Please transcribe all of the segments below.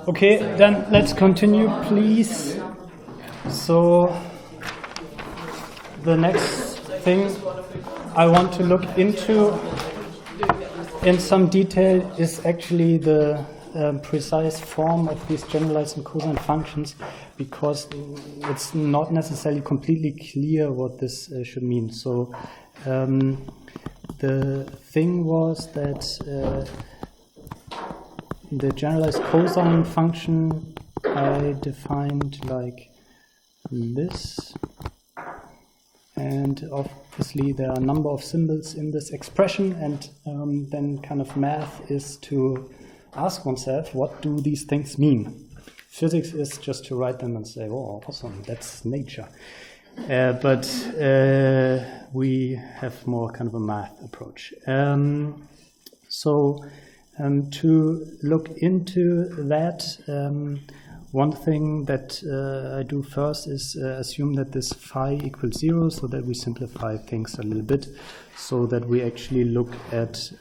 Okay, then let's continue, please. So the next thing I want to look into in some detail is actually the precise form of these generalized and cosine functions, because it's not necessarily completely clear what this should mean. So the thing was that the generalized cosine function I defined like this, and obviously there are a number of symbols in this expression, and then kind of math is to ask oneself, what do these things mean? Physics is just to write them and say, oh, awesome, that's nature. But we have more kind of a math approach. To look into that, one thing that I do first is assume that this phi equals 0, so that we simplify things a little bit, so that we actually look at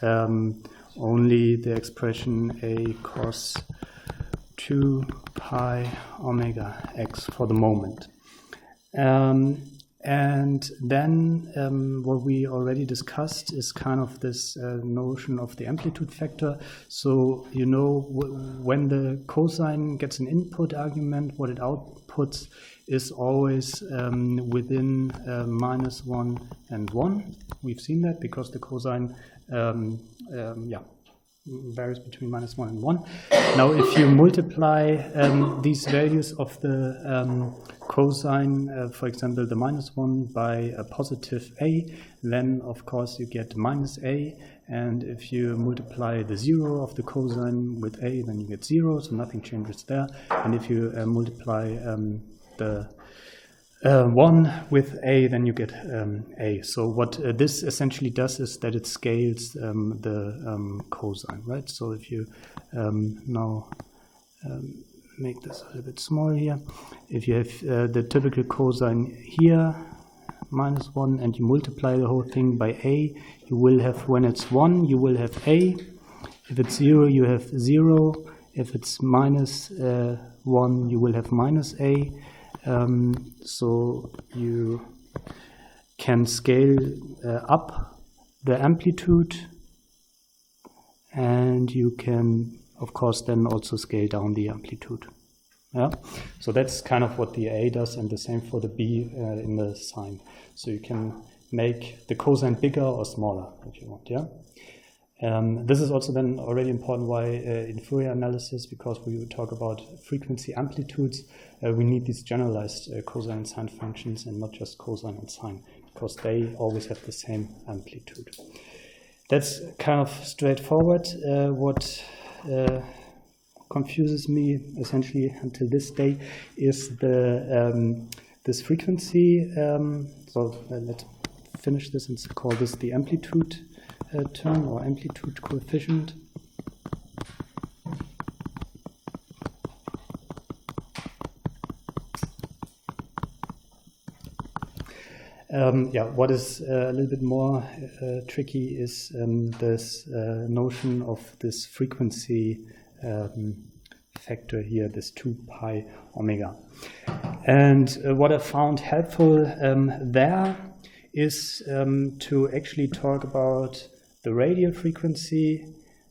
only the expression a cos 2 pi omega x for the moment. And then what we already discussed is kind of this notion of the amplitude factor. So, you know, when the cosine gets an input argument, what it outputs is always within -1 and 1. We've seen that because the cosine varies between -1 and 1. Now, if you multiply these values of the cosine, for example, the -1 by a positive a, then of course you get -a, and if you multiply the 0 of the cosine with a, then you get 0, so nothing changes there. And if you multiply the 1 with a, then you get a. So what this essentially does is that it scales the cosine, right? So if you now make this a little bit smaller here, if you have the typical cosine here, -1, and you multiply the whole thing by a, you will have, when it's 1, you will have a. If it's 0, you have 0. If it's -1, you will have -a. So you can scale up the amplitude, and you can, of course, then also scale down the amplitude. Yeah, so that's kind of what the A does, and the same for the B in the sine. So you can make the cosine bigger or smaller if you want. Yeah. This is also then already important why in Fourier analysis, because we talk about frequency amplitudes, we need these generalized cosine and sine functions, and not just cosine and sine, because they always have the same amplitude. That's kind of straightforward. What confuses me essentially until this day is the this frequency. So let's finish this and call this the amplitude term, or amplitude coefficient. What is a little bit more tricky is this notion of this frequency factor here, this 2 pi omega. And what I found helpful there is to actually talk about the radial frequency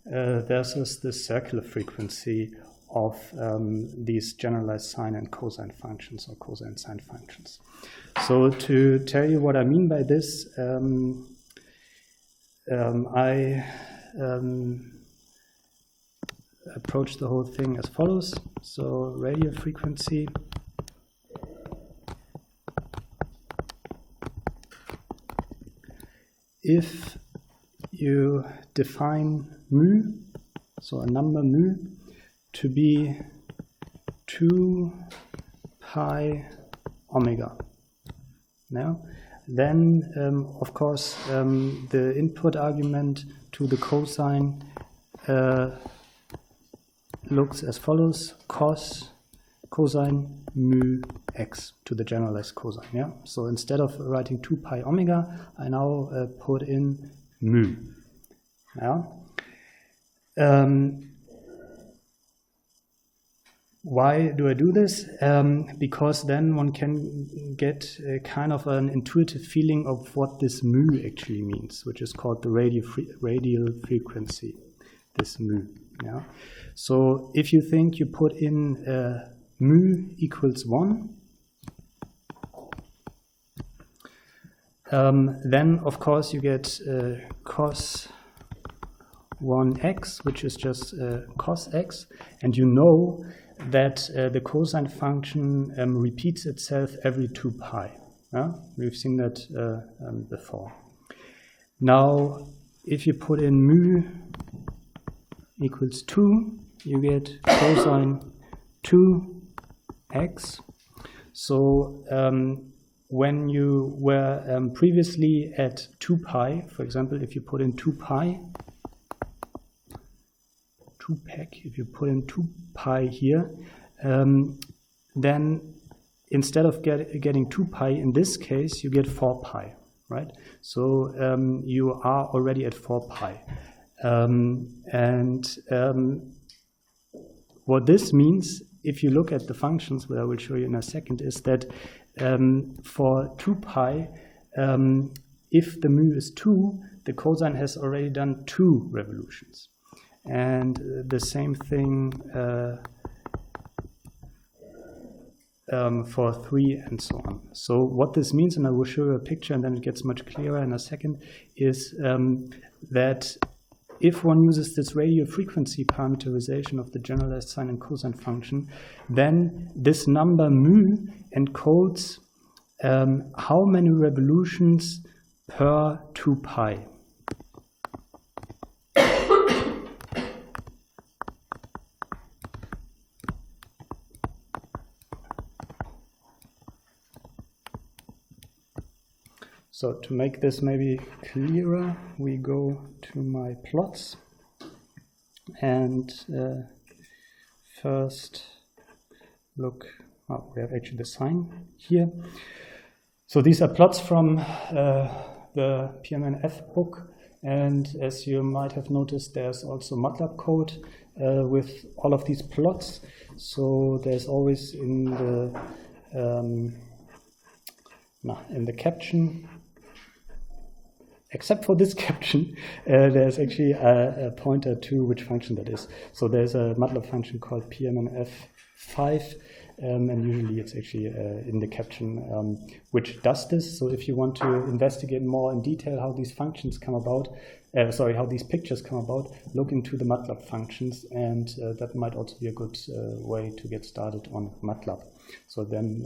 versus the circular frequency of these generalized sine and cosine functions, or cosine sine functions. So to tell you what I mean by this, I approach the whole thing as follows. So radial frequency if you define mu, so a number mu, to be 2 pi omega. Now, then of course the input argument to the cosine looks as follows: cosine mu x to the generalized cosine. Yeah. So instead of writing 2 pi omega, I now put in mu. Yeah. Why do I do this? Because then one can get kind of an intuitive feeling of what this mu actually means, which is called the radial frequency, this mu. Yeah. So if you think you put in mu equals 1, then of course you get cos 1x, which is just cos x, and you know that the cosine function repeats itself every 2 pi. Yeah? We've seen that before. Now, if you put in mu equals 2, you get cosine 2x. So when you were previously at 2 pi, for example, if you put in 2 pi, if you put in 2 pi here, then instead of getting 2 pi, in this case, you get 4 pi, right? So you are already at 4 pi. What this means, if you look at the functions, what I will show you in a second, is that for 2 pi, if the mu is 2, the cosine has already done 2 revolutions. And the same thing for 3 and so on. So what this means, and I will show you a picture and then it gets much clearer in a second, is that if one uses this radial frequency parameterization of the generalized sine and cosine function, then this number mu encodes how many revolutions per 2 pi. So to make this maybe clearer, we go to my plots and first look, we have actually the sine here. So these are plots from the PMNF book, and as you might have noticed, there's also MATLAB code with all of these plots. So there's always in the caption, except for this caption, there's actually a pointer to which function that is. So there's a MATLAB function called PMNF5, and usually it's actually in the caption which does this. So if you want to investigate more in detail how these functions come about, how these pictures come about, look into the MATLAB functions, and that might also be a good way to get started on MATLAB. So then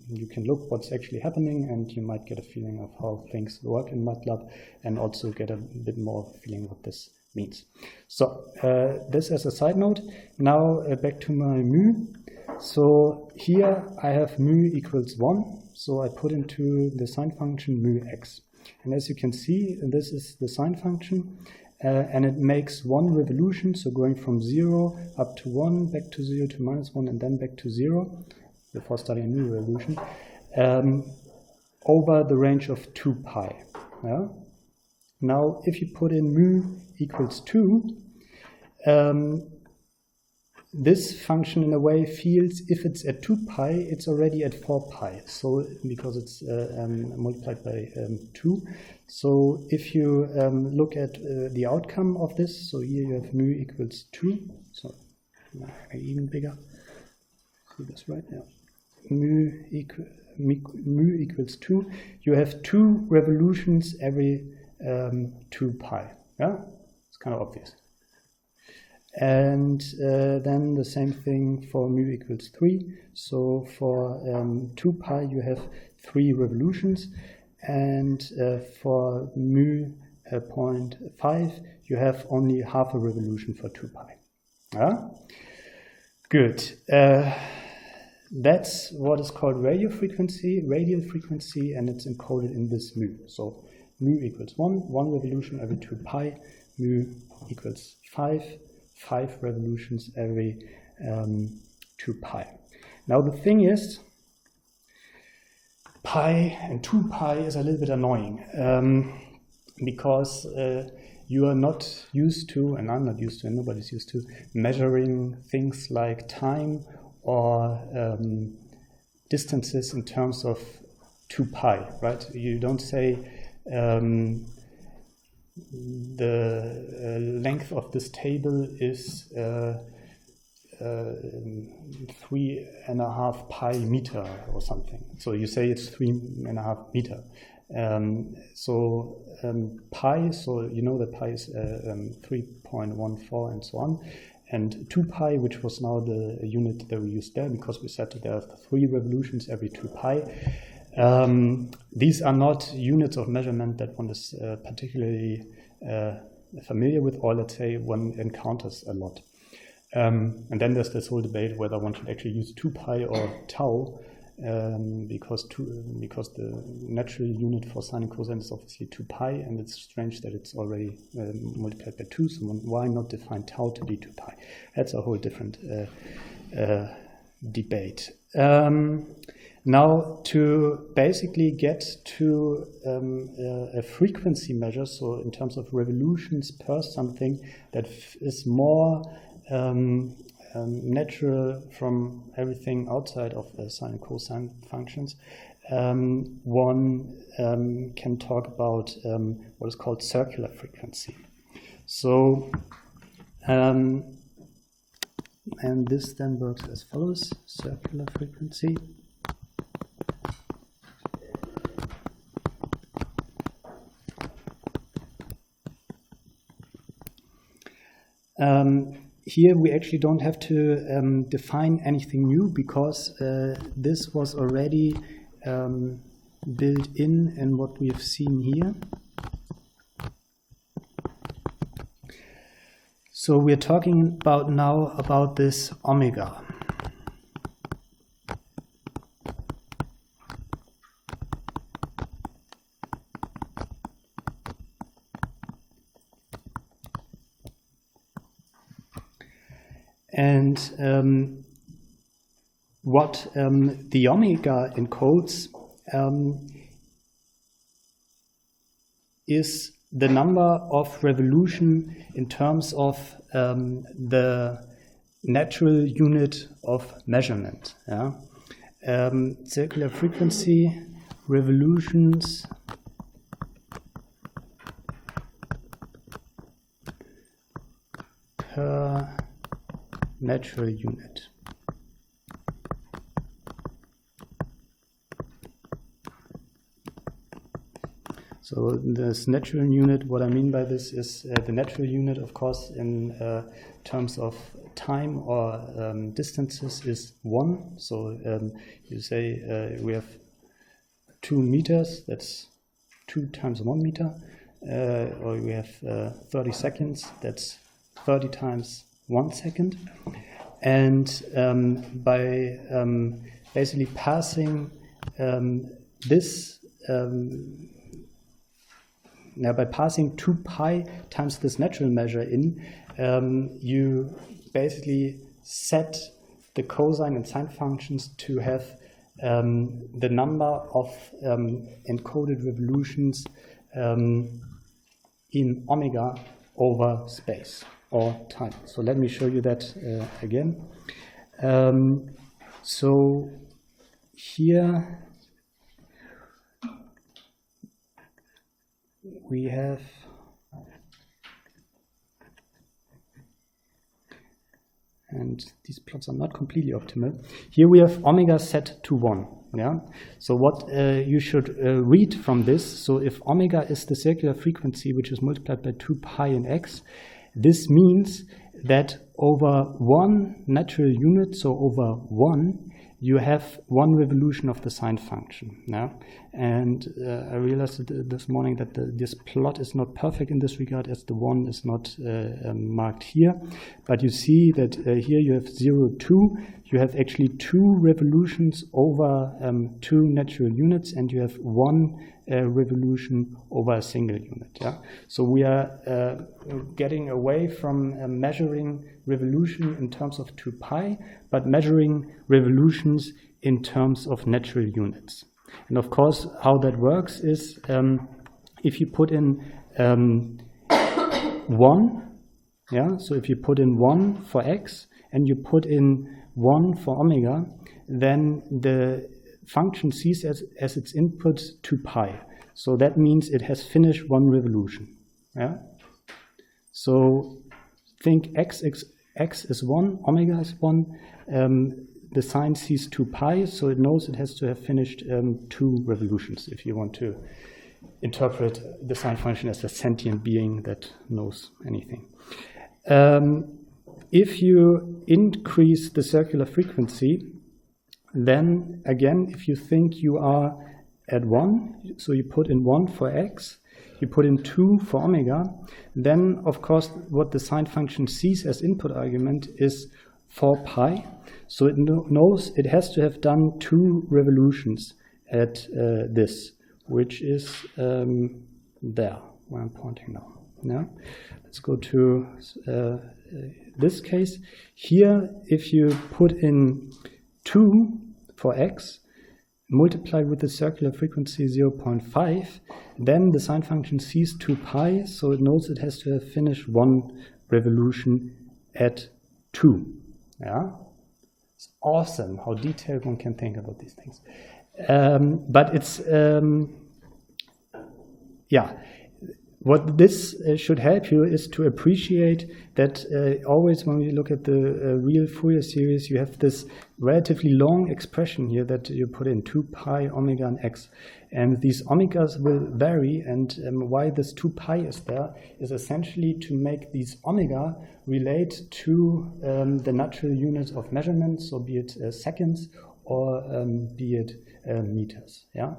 you can look what's actually happening, and you might get a feeling of how things work in MATLAB, and also get a bit more feeling what this means. So this as a side note. Now back to my mu. So here I have mu equals 1. So I put into the sine function mu x. And as you can see, this is the sine function. And it makes 1 revolution, so going from 0 up to 1, back to 0 to -1, and then back to 0, before starting a new revolution, over the range of 2 pi. Yeah? Now, if you put in mu equals 2, this function in a way feels if it's at 2 pi, it's already at 4 pi. So because it's multiplied by 2. So if you look at the outcome of this, so here you have mu equals 2. So even bigger. See this right now. Mu equals 2. You have 2 revolutions every 2 pi. Yeah, it's kind of obvious. And then the same thing for mu equals 3. So for 2 pi you have 3 revolutions, and for mu 0.5 you have only half a revolution for 2 pi. Yeah? Good. That's what is called radial frequency, and it's encoded in this mu. So mu equals 1 revolution every 2 pi, mu equals 5 revolutions every 2 pi. Now the thing is, pi and 2 pi is a little bit annoying because you are not used to, and I'm not used to, and nobody's used to, measuring things like time or distances in terms of 2 pi, right? You don't say the length of this table is 3.5 pi meter or something. So you say it's 3.5 meter. Pi, so you know that pi is 3.14 and so on. And 2 pi, which was now the unit that we used there, because we said that there are 3 revolutions every 2 pi. These are not units of measurement that one is particularly familiar with, or let's say one encounters a lot. And then there's this whole debate whether one should actually use 2 pi or tau, because the natural unit for sine and cosine is obviously 2 pi, and it's strange that it's already multiplied by 2, so why not define tau to be 2 pi? That's a whole different debate. Now, to basically get to a frequency measure, so in terms of revolutions per something that is more natural from everything outside of sine and cosine functions, one can talk about what is called circular frequency. So, and this then works as follows: circular frequency. Here we actually don't have to define anything new, because this was already built in what we have seen here. So we're talking about now about this omega. And what the omega encodes is the number of revolution in terms of the natural unit of measurement. Yeah? Circular frequency, revolutions per natural unit. So this natural unit, what I mean by this is the natural unit, of course, in terms of time or distances is 1. So you say we have 2 meters, that's 2 times 1 meter, or we have 30 seconds, that's 30 times 1 second. And by basically passing this, by passing 2 pi times this natural measure in, you basically set the cosine and sine functions to have the number of encoded revolutions in omega over space or time. So let me show you that again. So here we have and these plots are not completely optimal. Here we have omega set to 1. Yeah. So what you should read from this, so if omega is the circular frequency which is multiplied by 2 pi in x, this means that over 1 natural unit, so over 1, you have 1 revolution of the sine function. Yeah? And I realized this morning that this plot is not perfect in this regard, as the 1 is not marked here. But you see that here you have 0, 2. You have actually 2 revolutions over 2 natural units, and you have 1 revolution over a single unit. Yeah? So we are getting away from measuring revolution in terms of 2 pi, but measuring revolutions in terms of natural units. And of course, how that works is if you put in 1, yeah, so if you put in 1 for x and you put in 1 for omega, then the function sees as its input 2 pi. So that means it has finished one revolution. Yeah. So think x is 1, omega is 1. The sine sees 2 pi, so it knows it has to have finished 2 revolutions if you want to interpret the sine function as a sentient being that knows anything. If you increase the circular frequency, then again, if you think you are at 1, so you put in 1 for x, you put in 2 for omega, then of course what the sine function sees as input argument is 4 pi. So it knows it has to have done 2 revolutions at this, which is there, where I'm pointing now. Yeah? Let's go to this case. Here, if you put in 2 for x, multiplied with the circular frequency 0.5, then the sine function sees 2 pi, so it knows it has to have finished 1 revolution at 2. Yeah? It's awesome how detailed one can think about these things. But it's, yeah. What this should help you is to appreciate that always when we look at the real Fourier series, you have this relatively long expression here that you put in 2 pi omega and x. And these omegas will vary, and why this 2 pi is there is essentially to make these omega relate to the natural units of measurement, so be it seconds or be it meters. Yeah?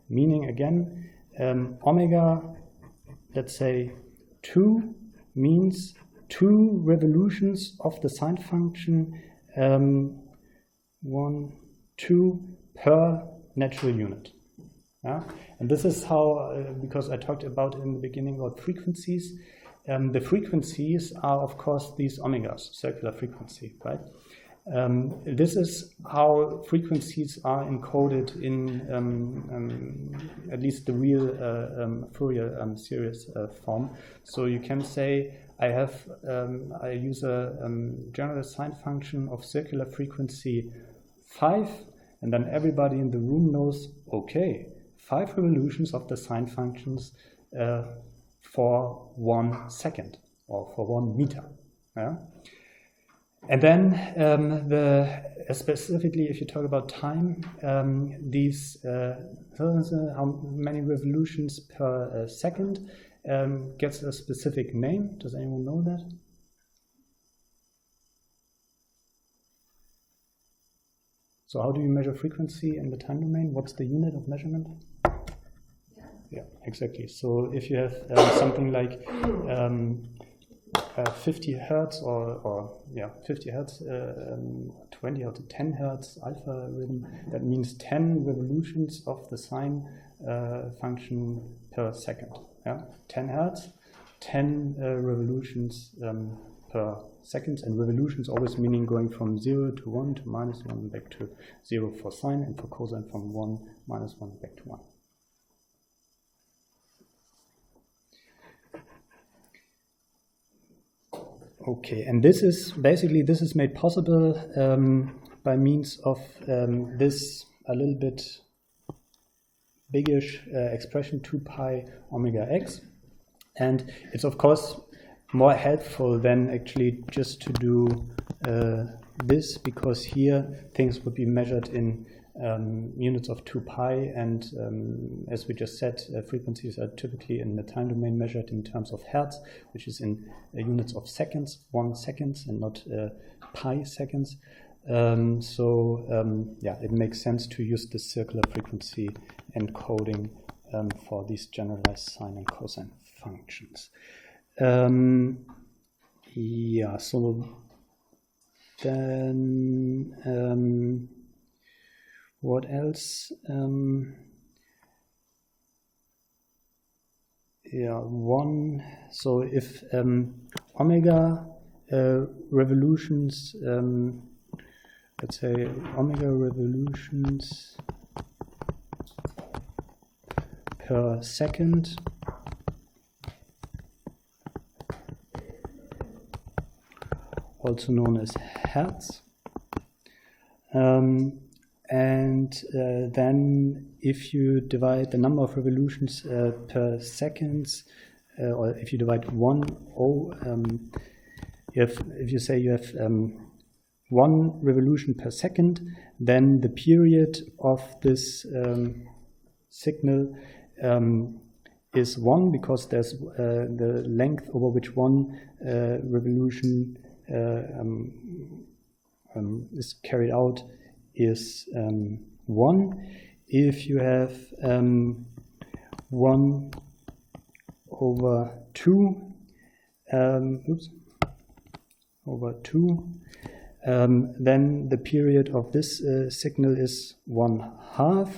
Meaning again, omega, let's say 2 means 2 revolutions of the sine function, 1, 2 per natural unit. Yeah? And this is how, because I talked about in the beginning about frequencies, the frequencies are of course these omegas, circular frequency, right? This is how frequencies are encoded in at least the real Fourier series form. So you can say I use a generalized sine function of circular frequency 5, and then everybody in the room knows, okay, 5 revolutions of the sine functions for 1 second or for 1 meter. Yeah? And then specifically, if you talk about time, these how many revolutions per second gets a specific name. Does anyone know that? So how do you measure frequency in the time domain? What's the unit of measurement? Yeah, exactly. So if you have something like 50 hertz or 50 hertz, 20 or 10 hertz alpha rhythm, that means 10 revolutions of the sine function per second. Yeah? 10 hertz, 10 revolutions per second, and revolutions always meaning going from 0 to 1 to -1 back to 0 for sine, and for cosine from 1 -1 back to 1. Okay, and this is made possible by means of this a little bit biggish expression 2 pi omega x, and it's of course more helpful than actually just to do this, because here things would be measured in units of 2 pi, and as we just said, frequencies are typically in the time domain measured in terms of hertz, which is in units of seconds, 1 second, and not pi seconds. Yeah, it makes sense to use the circular frequency encoding for these generalized sine and cosine functions. Yeah, so then what else? Yeah, so if omega revolutions, let's say omega revolutions per second also known as Hertz. Then if you divide the number of revolutions per seconds, or if you divide if you say you have 1 revolution per second, then the period of this signal is 1, because there's the length over which one revolution is carried out is 1. If you have 1 over 2, then the period of this signal is 1/2,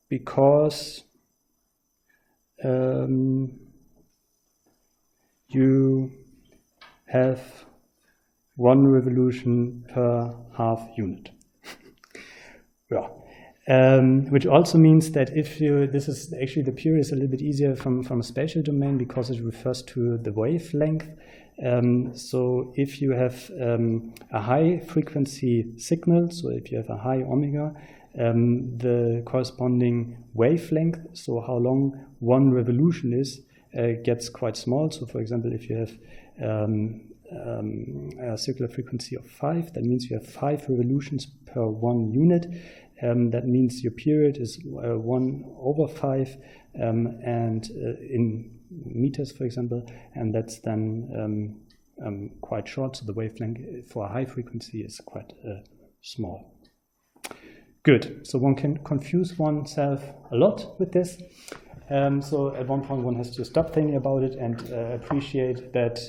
because you have 1 revolution per half unit. Yeah. Which also means that if you, this is actually, the period is a little bit easier from a spatial domain, because it refers to the wavelength. So if you have a high frequency signal, so if you have a high omega, the corresponding wavelength, so how long 1 revolution is, gets quite small. So for example, if you have a circular frequency of 5, that means you have 5 revolutions per 1 unit. That means your period is 1/5, and in meters, for example, and that's then quite short. So the wavelength for a high frequency is quite small. Good. So one can confuse oneself a lot with this. So at one point one has to stop thinking about it and appreciate that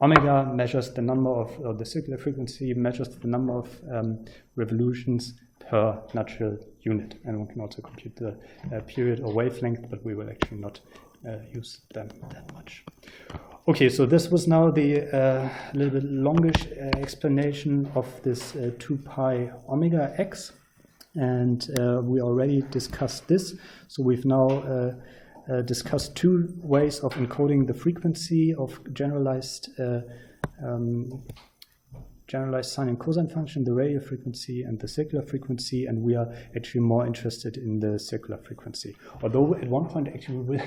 omega measures the number of, or the circular frequency measures the number of revolutions per natural unit. And one can also compute the period or wavelength, but we will actually not use them that much. Okay, so this was now the little bit longish explanation of this 2 pi omega x. And we already discussed this. So we've now discussed 2 ways of encoding the frequency of generalized sine and cosine function, the radial frequency and the circular frequency, and we are actually more interested in the circular frequency. Although at one point actually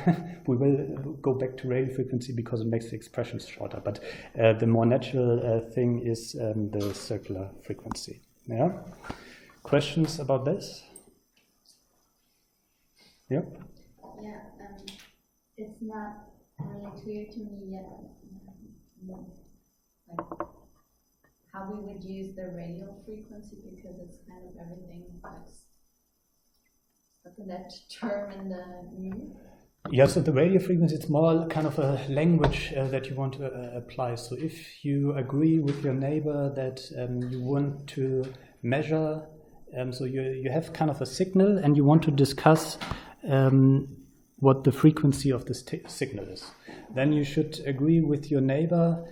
we will go back to radial frequency because it makes the expressions shorter, but the more natural thing is the circular frequency. Yeah. Questions about this? Yeah. Yeah. It's not really clear to me yet, like how we would use the radial frequency, because it's kind of everything that's that term in the mu. Yeah, so the radial frequency, it's more kind of a language that you want to apply. So if you agree with your neighbor that you want to measure, so you have kind of a signal and you want to discuss what the frequency of this signal is, then you should agree with your neighbor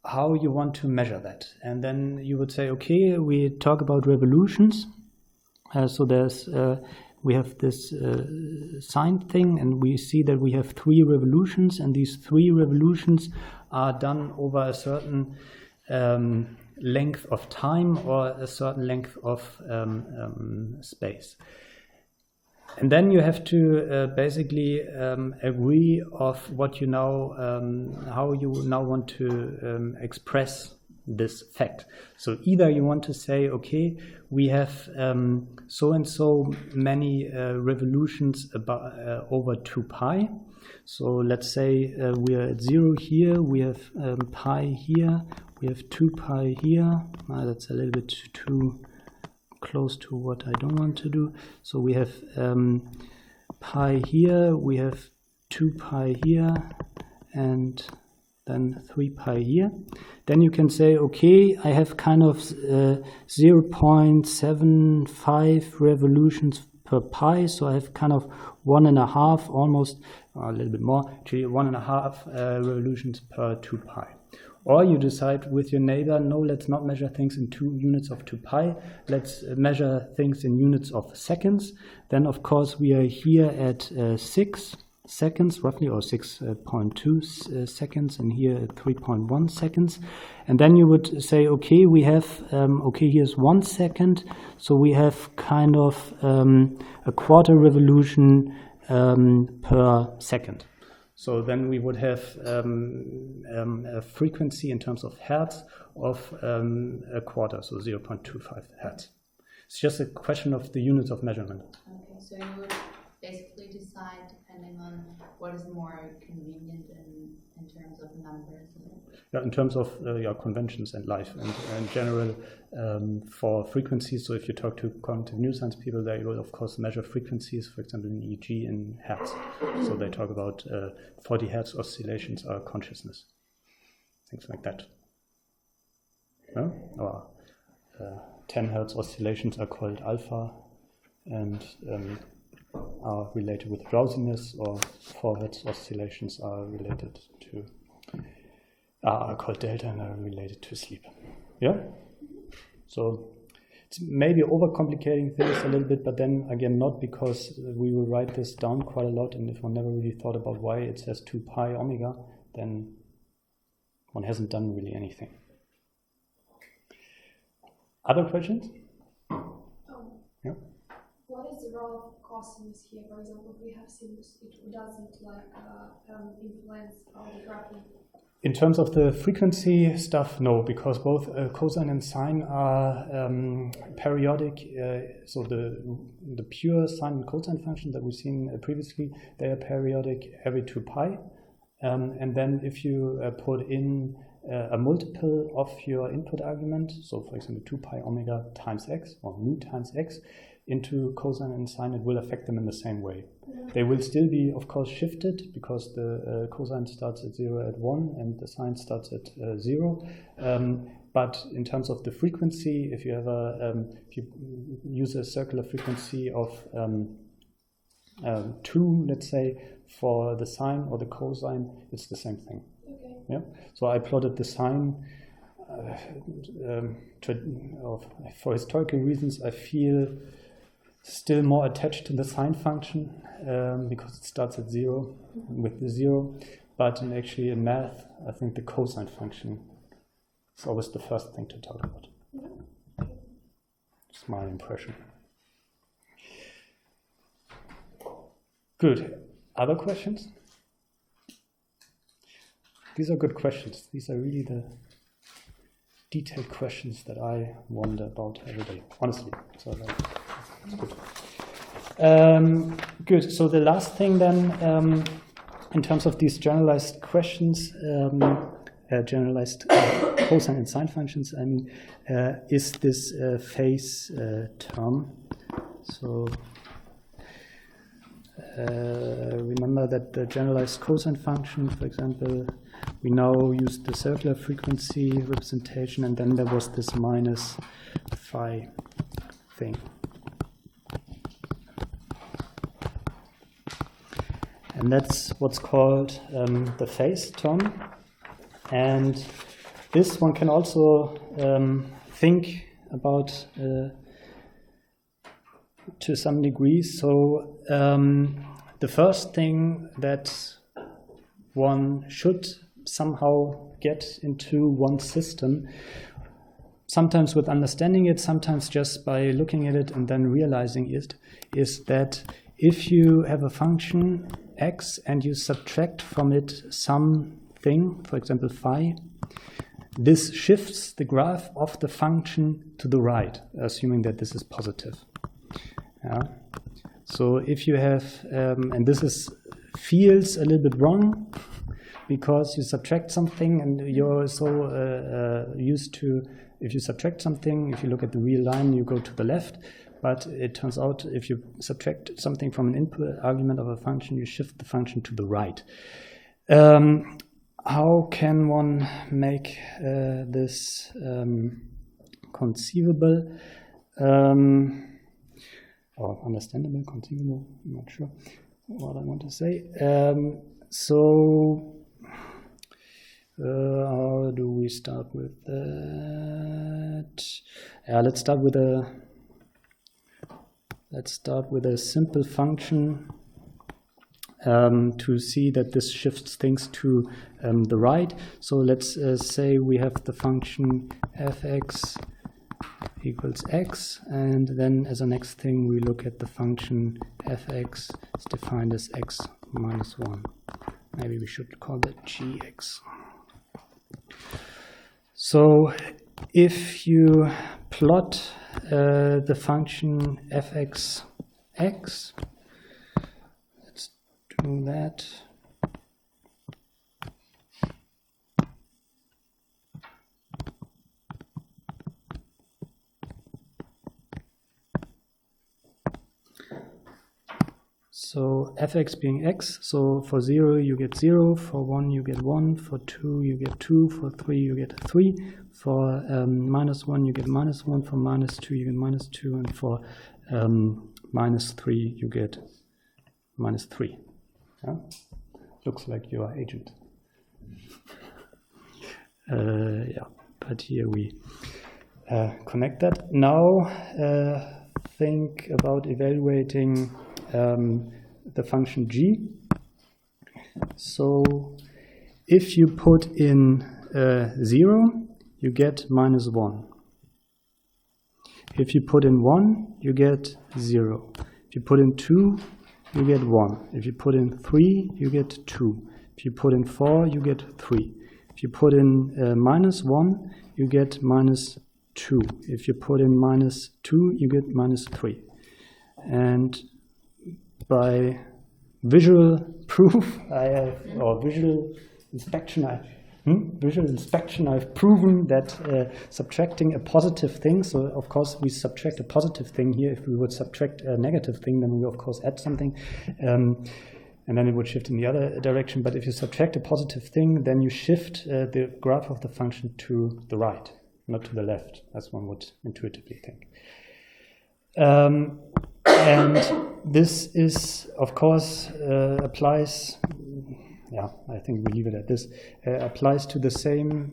how you want to measure that. And then you would say, okay, we talk about revolutions. So there's we have this sine thing, and we see that we have 3 revolutions, and these 3 revolutions are done over a certain length of time or a certain length of space. And then you have to basically agree of what you now, how you now want to express this fact. So either you want to say, okay, we have so and so many revolutions about, over 2 pi. So let's say we are at 0 here, we have pi here, we have 2 pi here. That's a little bit too close to what I don't want to do. So we have pi here, we have 2 pi here, and then 3 pi here. Then you can say, okay, I have kind of 0.75 revolutions per pi, so I have kind of 1.5, almost a little bit more, actually 1.5 revolutions per 2 pi. Or you decide with your neighbor, no, let's not measure things in units of 2 pi, let's measure things in units of seconds. Then of course we are here at 6, seconds roughly, or 6.2 seconds, and here at 3.1 seconds. And then you would say, okay, we have, okay, here's 1 second, so we have kind of a quarter revolution per second. So then we would have a frequency in terms of hertz of a quarter, so 0.25 hertz. It's just a question of the units of measurement. Okay, so you would basically decide depending on what is more convenient in terms of numbers. Yeah, in terms of conventions and life, and in general for frequencies. So if you talk to cognitive neuroscience people, they will of course measure frequencies, for example in EEG in hertz. So they talk about 40 hertz oscillations are consciousness, things like that. No? Or 10 hertz oscillations are called alpha and are related with drowsiness, or 4 hertz oscillations are related to are called delta and are related to sleep. Yeah? So it's maybe overcomplicating things a little bit, but then again not, because we will write this down quite a lot, and if one never really thought about why it says 2 pi omega, then one hasn't done really anything. Other questions? Yeah. What is the role of cosinus here? For example, if we have sinus, it doesn't influence our graphing. In terms of the frequency stuff, no, because both cosine and sine are periodic. So the pure sine and cosine function that we've seen previously, they are periodic every 2 pi. And then if you put in a multiple of your input argument, so for example 2 pi omega times x, or mu times x, into cosine and sine, it will affect them in the same way. They will still be, of course, shifted, because the cosine starts at 0 at 1 and the sine starts at 0. But in terms of the frequency, if you have if you use a circular frequency of 2, let's say, for the sine or the cosine, it's the same thing. Okay. Yeah. So I plotted the sine. For historical reasons, I feel still more attached to the sine function because it starts at 0 with the 0. But actually in math, I think the cosine function is always the first thing to talk about. It's my impression. Good. Other questions? These are good questions. These are really the detailed questions that I wonder about every day, honestly. So that's good. Good. So the last thing then, in terms of these generalized questions, generalized cosine and sine functions, I mean, is this phase term. So remember that the generalized cosine function, for example, we now use the circular frequency representation, and then there was this minus phi thing. And that's what's called the phase term. And this one can also think about to some degree. So the first thing that one should somehow get into one system, sometimes with understanding it, sometimes just by looking at it and then realizing it, is that if you have a function x and you subtract from it something, for example phi, this shifts the graph of the function to the right, assuming that this is positive. Yeah. So if you have, and this feels a little bit wrong, because you subtract something and you're so used to, if you subtract something, if you look at the real line, you go to the left. But it turns out if you subtract something from an input argument of a function, you shift the function to the right. How can one make this conceivable? Or understandable, conceivable, I'm not sure what I want to say. How do we start with that? Let's start with a simple function to see that this shifts things to the right. So let's say we have the function fx equals x, and then as a next thing we look at the function fx is defined as x minus 1. Maybe we should call that gx. So if you plot the function fx x, let's do that. So fx being x, so for 0 you get 0, for 1 you get 1, for 2 you get 2, for 3 you get 3, for minus 1 you get minus 1, for minus 2 you get minus 2, and for minus 3 you get minus 3. Yeah? Looks like your agent. Yeah, but here we connect that. Now think about evaluating the function g. So if you put in 0, you get minus 1. If you put in 1, you get 0. If you put in 2, you get 1. If you put in 3, you get 2. If you put in 4, you get 3. If you put in minus 1, you get minus 2. If you put in minus 2, you get minus 3. And by visual proof, visual inspection, I've proven that subtracting a positive thing, so of course we subtract a positive thing here. If we would subtract a negative thing, then we of course add something, and then it would shift in the other direction. But if you subtract a positive thing, then you shift the graph of the function to the right, not to the left, as one would intuitively think. And this is, of course, applies, yeah, I think we leave it at this, applies to the same,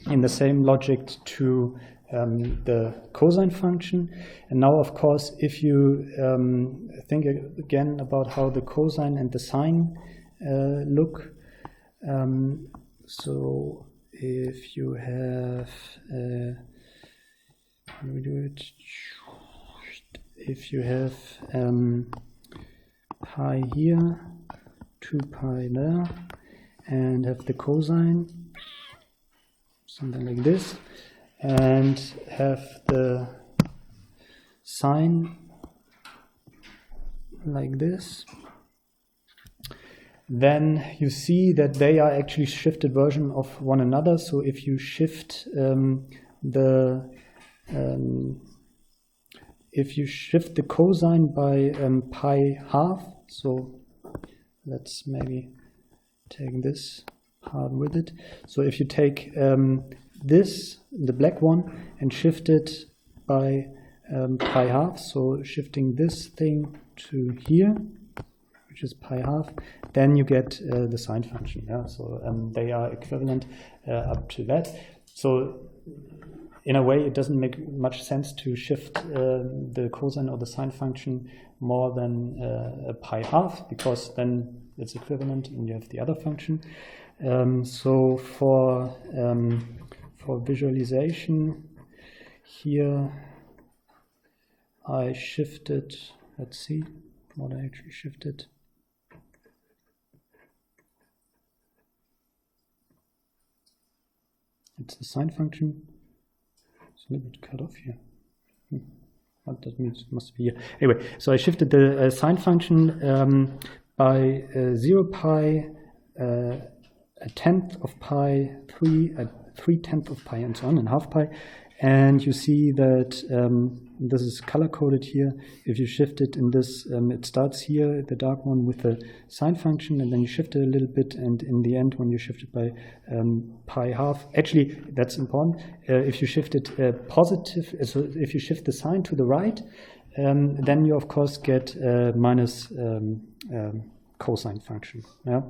in the same logic to the cosine function. And now, of course, if you think again about how the cosine and the sine look, so if you have, how do we do it? If you have pi here, 2 pi there, and have the cosine, something like this, and have the sine like this, then you see that they are actually shifted version of one another. So if you shift if you shift the cosine by pi half, so let's maybe take this part with it. So if you take this, the black one, and shift it by pi half, so shifting this thing to here, which is pi half, then you get the sine function. Yeah? So they are equivalent up to that. So in a way, it doesn't make much sense to shift the cosine or the sine function more than a pi half, because then it's equivalent and you have the other function. So for visualization, here I shifted, let's see what I actually shifted. It's the sine function. It's a little bit cut off here. What that means, it must be here. Anyway, so I shifted the sine function by 0 pi, a tenth of pi, 3/10 of pi, and so on, and half pi. And you see that this is color-coded here. If you shift it in this, it starts here, the dark one, with the sine function, and then you shift it a little bit, and in the end, when you shift it by pi half, actually, that's important. If you shift it positive, so if you shift the sine to the right, then you, of course, get minus cosine function. Yeah?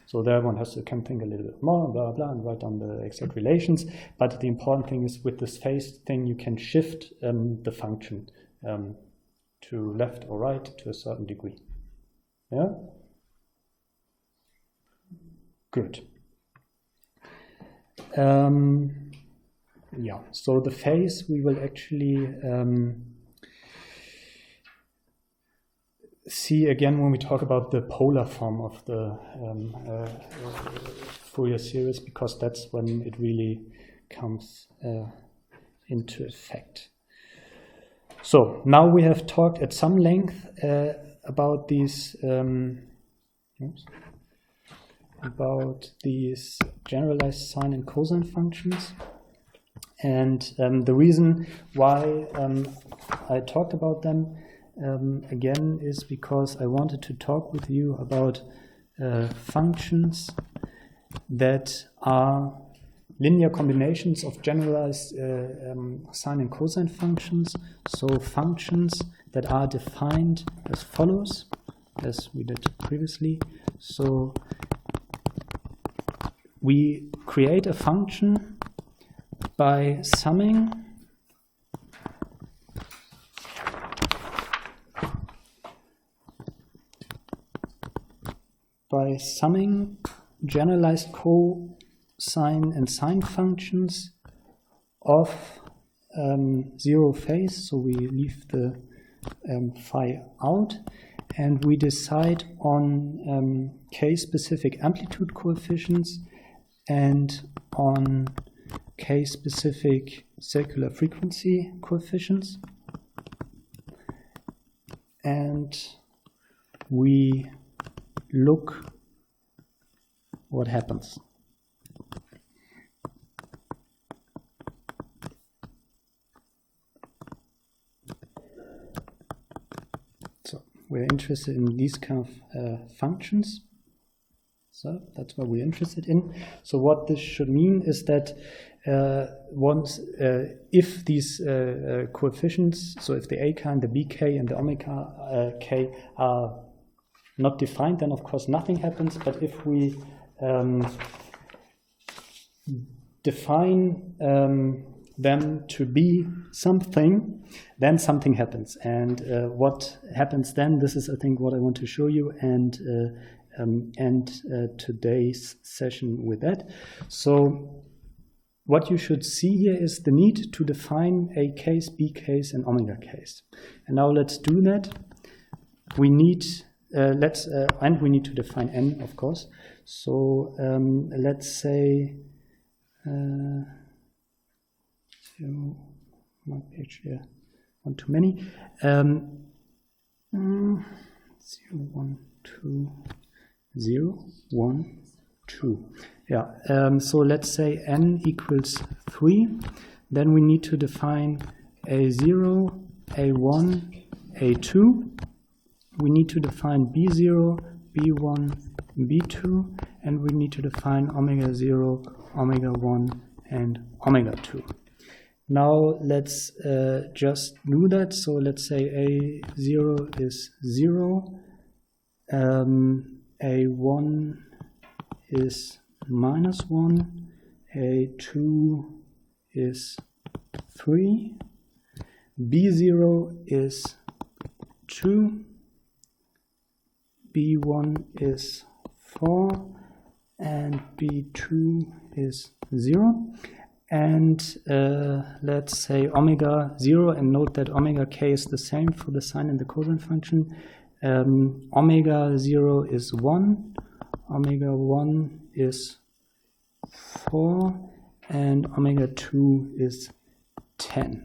So there one can think a little bit more, blah, blah, and write down the exact relations. But the important thing is with this phase thing, you can shift the function to left or right to a certain degree. Yeah? Good. Yeah, so the phase we will actually see again when we talk about the polar form of the Fourier series, because that's when it really comes into effect. So now we have talked at some length about these generalized sine and cosine functions. And the reason why I talked about them again is because I wanted to talk with you about functions that are linear combinations of generalized sine and cosine functions. So functions that are defined as follows, as we did previously. So we create a function by summing generalized cosine and sine functions of zero phase, so we leave the phi out, and we decide on case-specific amplitude coefficients and on case-specific circular frequency coefficients, and we look what happens. So we're interested in these kind of functions. So that's what we're interested in. So what this should mean is that if these coefficients, so if the ak and the bk and the omega k are not defined, then of course nothing happens. But if we define them to be something, then something happens. And what happens then, this is I think what I want to show you, and end today's session with that. So what you should see here is the need to define a case, b case, and omega case. And now let's do that. We need and we need to define n, of course. So let's say my page here, one too many. 0, 1, 2. 0, 1, 2. Yeah, so let's say n equals 3. Then we need to define a0, a1, a2. We need to define b0, b1, b2. And we need to define omega 0, omega 1, and omega 2. Now let's just do that. So let's say a0 is 0. A1 is -1, A2 is 3, B0 is 2, B1 is 4, and B2 is 0. And let's say omega 0, and note that omega k is the same for the sine and the cosine function. Omega 0 is 1, omega 1 is 4, and omega 2 is 10.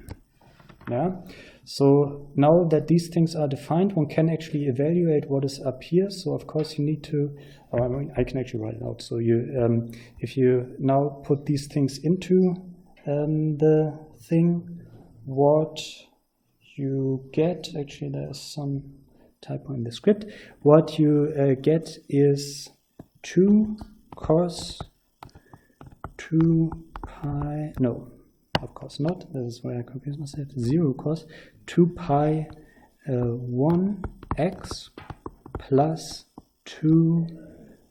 Yeah. So now that these things are defined, one can actually evaluate what is up here. So of course you need to, I can actually write it out. So you, if you now put these things into the thing, what you get, actually there's some typo in the script, what you get is 2 cos 2 pi, no, of course not, this is where I confuse myself, 0 cos 2 pi 1x plus 2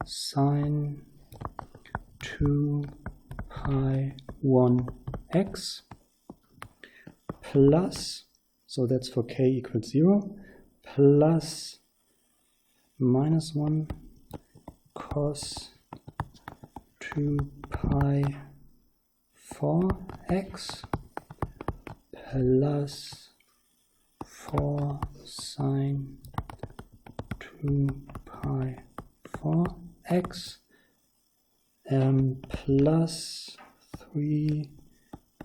sine 2 pi 1x plus, so that's for k equals 0, plus minus 1 cos 2 pi 4x plus 4 sine 2 pi 4x plus 3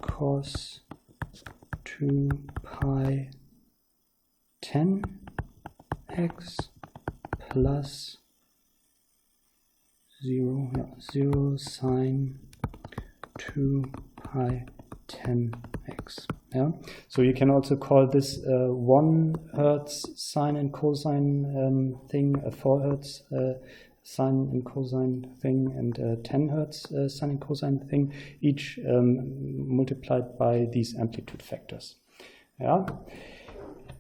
cos 2 pi 10x plus 0 sine 2 pi 10x. Yeah. So you can also call this 1 Hertz sine and cosine thing, a 4 Hertz sine and cosine thing, and 10 Hertz sine and cosine thing, each multiplied by these amplitude factors. Yeah.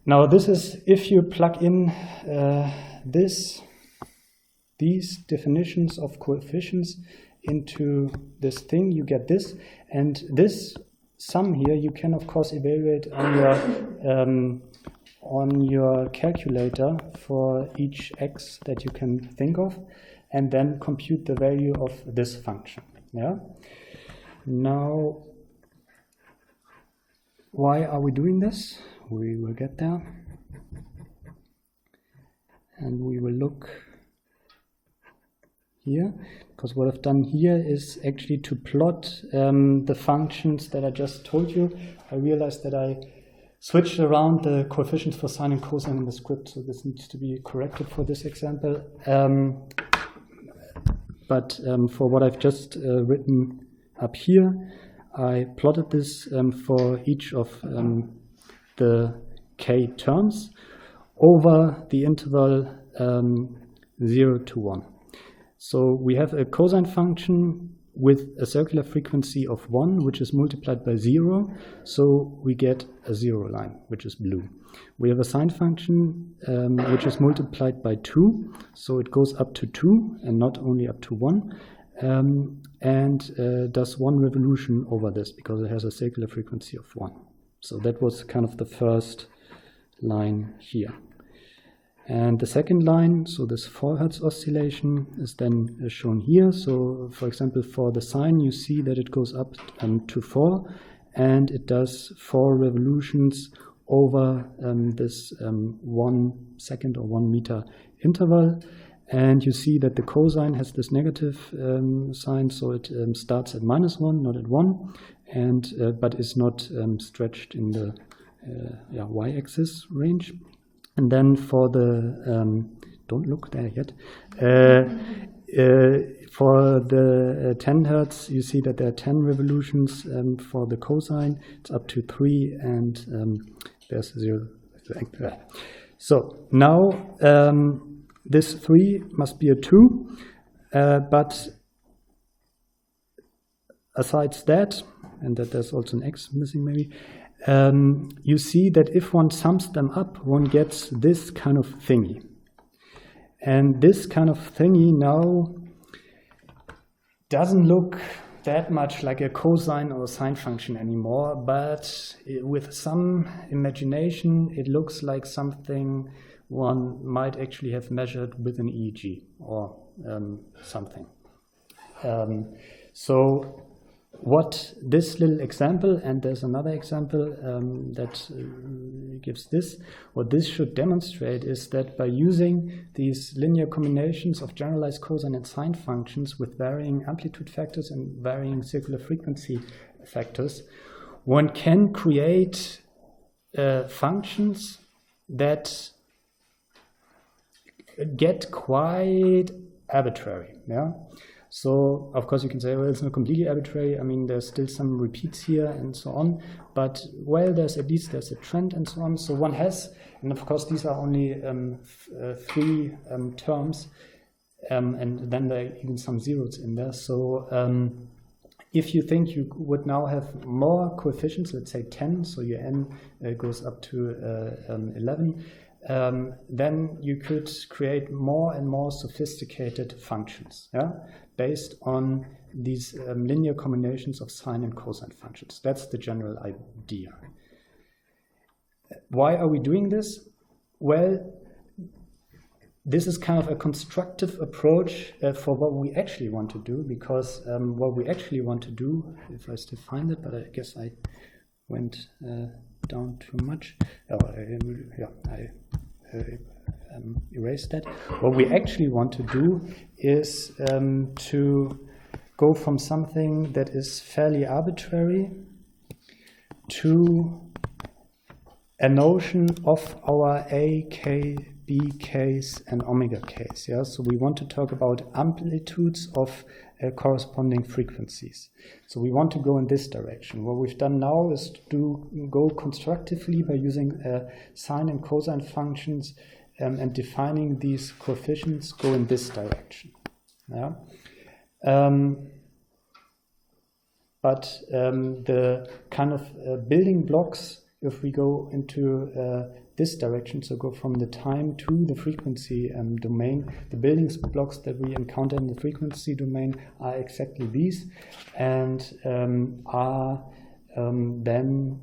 Now this is if you plug in these definitions of coefficients into this thing, you get this, and this sum here you can of course evaluate on your calculator for each x that you can think of, and then compute the value of this function. Yeah. Now, why are we doing this? We will get there, and we will look here, because what I've done here is actually to plot the functions that I just told you. I realized that I switched around the coefficients for sine and cosine in the script, so this needs to be corrected for this example. But for what I've just written up here, I plotted this for each of the k terms over the interval 0 to 1. So we have a cosine function with a circular frequency of 1, which is multiplied by 0, so we get a 0 line, which is blue. We have a sine function which is multiplied by 2, so it goes up to 2 and not only up to 1, and does 1 revolution over this because it has a circular frequency of 1. So that was kind of the first line here. And the second line, so this 4 Hertz oscillation, is then shown here. So for example, for the sine, you see that it goes up to 4, and it does 4 revolutions over this 1 second or 1 meter interval. And you see that the cosine has this negative sign, so it starts at -1, not at 1, and but is not stretched in the y-axis range. And then for the, don't look there yet, for the 10 Hertz, you see that there are 10 revolutions for the cosine. It's up to 3, and there's 0. So now this 3 must be a 2, but asides that, and that there's also an x missing maybe, you see that if one sums them up, one gets this kind of thingy. And this kind of thingy now doesn't look that much like a cosine or a sine function anymore, but with some imagination, it looks like something one might actually have measured with an EEG or something. So what this little example, and there's another example that gives this, what this should demonstrate is that by using these linear combinations of generalized cosine and sine functions with varying amplitude factors and varying circular frequency factors, one can create functions that get quite arbitrary. Yeah. So, of course, you can say, well, it's not completely arbitrary. I mean, there's still some repeats here and so on. But, well, there's at least there's a trend and so on. So one has, and of course, these are only 3 terms. And then there are even some zeros in there. So if you think you would now have more coefficients, let's say 10, so your n goes up to 11, then you could create more and more sophisticated functions, yeah, based on these linear combinations of sine and cosine functions. That's the general idea. Why are we doing this? Well, this is kind of a constructive approach for what we actually want to do, because what we actually want to do, if I still find it, but I guess I went down too much. Oh, I erased that. What we actually want to do is to go from something that is fairly arbitrary to a notion of our A, K, B case and omega case. Yeah? So we want to talk about amplitudes of corresponding frequencies. So we want to go in this direction. What we've done now is to go constructively by using sine and cosine functions and defining these coefficients, go in this direction. Yeah? But the kind of building blocks, if we go into this direction, so go from the time to the frequency domain, the building blocks that we encounter in the frequency domain are exactly these, and are then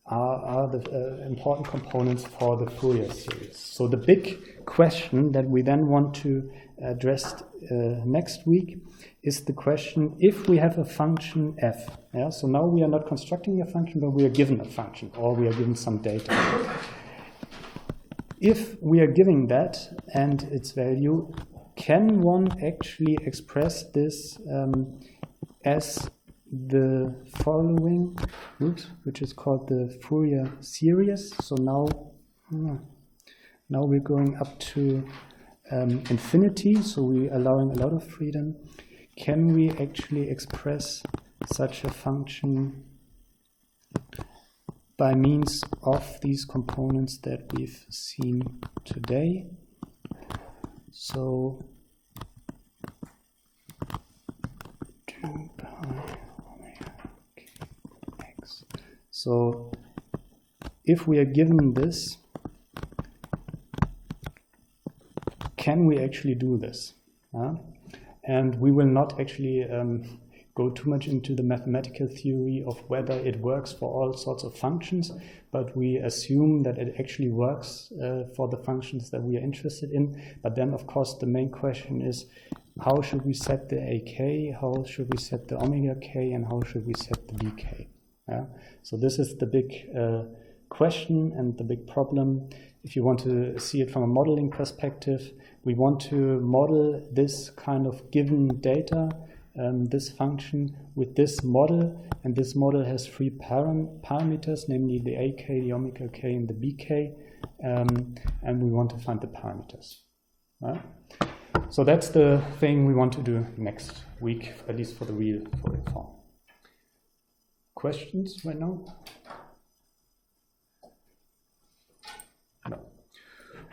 are the important components for the Fourier series. So the big question that we then want to address next week is the question, if we have a function f. Yeah? So now we are not constructing a function, but we are given a function, or we are given some data. If we are giving that and its value, can one actually express this as the following, which is called the Fourier series? So now we're going up to infinity, so we're allowing a lot of freedom. Can we actually express such a function by means of these components that we've seen today? So 2 pi omega x. So if we are given this, can we actually do this? And we will not actually go too much into the mathematical theory of whether it works for all sorts of functions, but we assume that it actually works for the functions that we are interested in. But then, of course, the main question is, how should we set the AK, how should we set the omega k, and how should we set the bk? Yeah? So this is the big question and the big problem. If you want to see it from a modeling perspective, we want to model this kind of given data, this function with this model, and this model has 3 parameters, namely the AK, the omega k, and the bk, and we want to find the parameters. Right? So that's the thing we want to do next week, at least for the real Fourier form. Questions right now? No.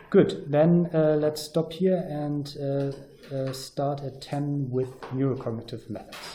Good, then let's stop here and start at 10 with neurocognitive methods.